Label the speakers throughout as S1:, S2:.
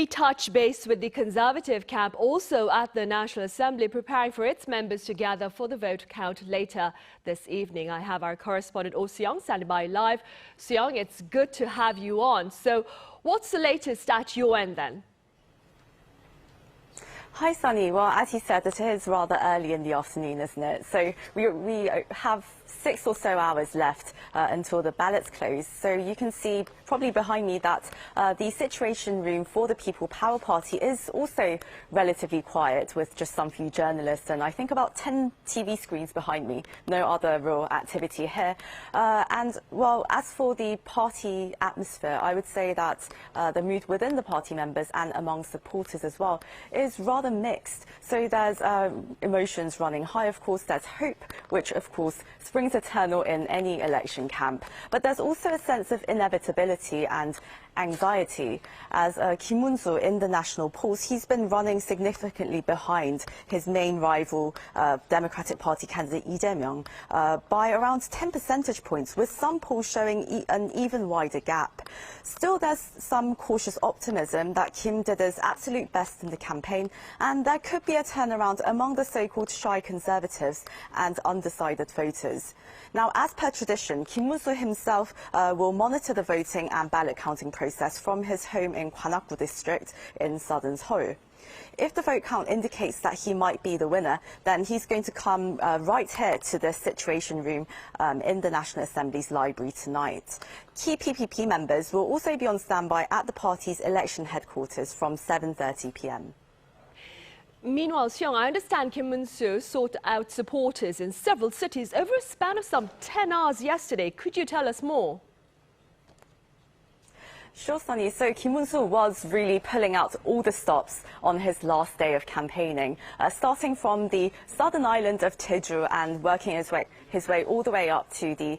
S1: We touch base with the Conservative camp also at the National Assembly, preparing for its members to gather for the vote count later this evening. I have our correspondent Oh Soo-young standing by live. Soo-young, it's good to have you on. So what's the latest at your end then?
S2: Hi, Sunny. Well, as you said, it is rather early in the afternoon, isn't it? So we have 6 or so hours left until the ballots close. So you can see probably behind me that the Situation Room for the People Power Party is also relatively quiet, with just some few journalists and I think about 10 TV screens behind me. No other real activity here. And, well, as for the party atmosphere, I would say that the mood within the party members and among supporters as well is rather mixed. So there's emotions running high, of course. There's hope, which, of course, springs eternal in any election camp. But there's also a sense of inevitability and anxiety, as Kim Moon-soo in the national polls, he's been running significantly behind his main rival, Democratic Party candidate Lee Jae-myung, by around 10 percentage points, with some polls showing an even wider gap. Still, there's some cautious optimism that Kim did his absolute best in the campaign, and there could be a turnaround among the so-called shy conservatives and undecided voters. Now, as per tradition, Kim Moon-soo himself will monitor the voting and ballot counting process from his home in Gwanak-gu district in southern Seoul. If the vote count indicates that he might be the winner, then he's going to come right here to the Situation Room in the National Assembly's library tonight. Key PPP members will also be on standby at the party's election headquarters from 7:30 p.m.
S1: Meanwhile, Soo-young, I understand Kim Moon-soo sought out supporters in several cities over a span of some 10 hours yesterday. Could you tell us more?
S2: Sure, Sunny. So Kim Moon-soo was really pulling out all the stops on his last day of campaigning, starting from the southern island of Jeju and working his way all the way up to the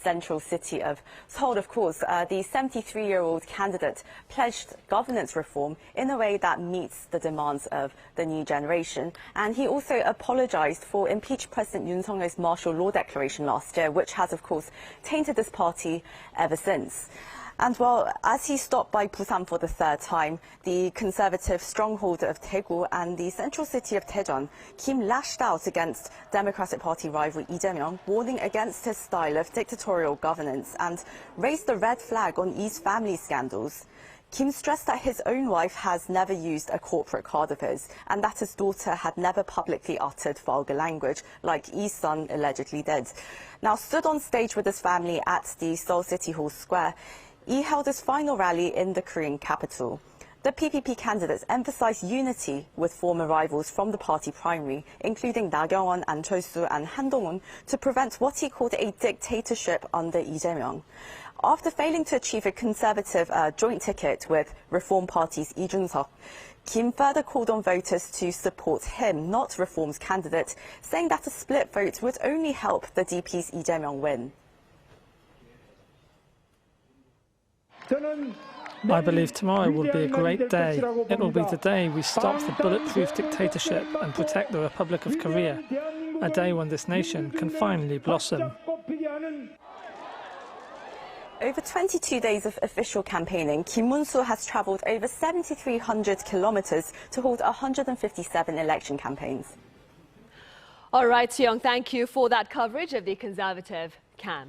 S2: central city of Seoul. Of course, the 73-year-old candidate pledged governance reform in a way that meets the demands of the new generation. And he also apologized for impeached President Yoon Suk-yeol's martial law declaration last year, which has, of course, tainted this party ever since. And, well, as he stopped by Busan for the 3rd time, the conservative stronghold of Daegu and the central city of Daejeon, Kim lashed out against Democratic Party rival Lee Jae-myung, warning against his style of dictatorial governance, and raised the red flag on Lee's family scandals. Kim stressed that his own wife has never used a corporate card of his, and that his daughter had never publicly uttered vulgar language, like Lee's son allegedly did. Now, stood on stage with his family at the Seoul City Hall Square, Lee held his final rally in the Korean capital. The PPP candidates emphasized unity with former rivals from the party primary, including Na Kyung-won, An Chol-soo and Han Dong-un, to prevent what he called a dictatorship under Lee Jae-myung. After failing to achieve a conservative joint ticket with Reform Party's Lee Jun-suk, Kim further called on voters to support him, not Reform's candidate, saying that a split vote would only help the DP's Lee Jae-myung win.
S3: I believe tomorrow will be a great day. It will be the day we stop the bulletproof dictatorship and protect the Republic of Korea, a day when this nation can finally blossom.
S2: Over 22 days of official campaigning, Kim Moon-soo has travelled over 7,300 kilometres to hold 157 election campaigns.
S1: All right, Soo-young, thank you for that coverage of the Conservative camp.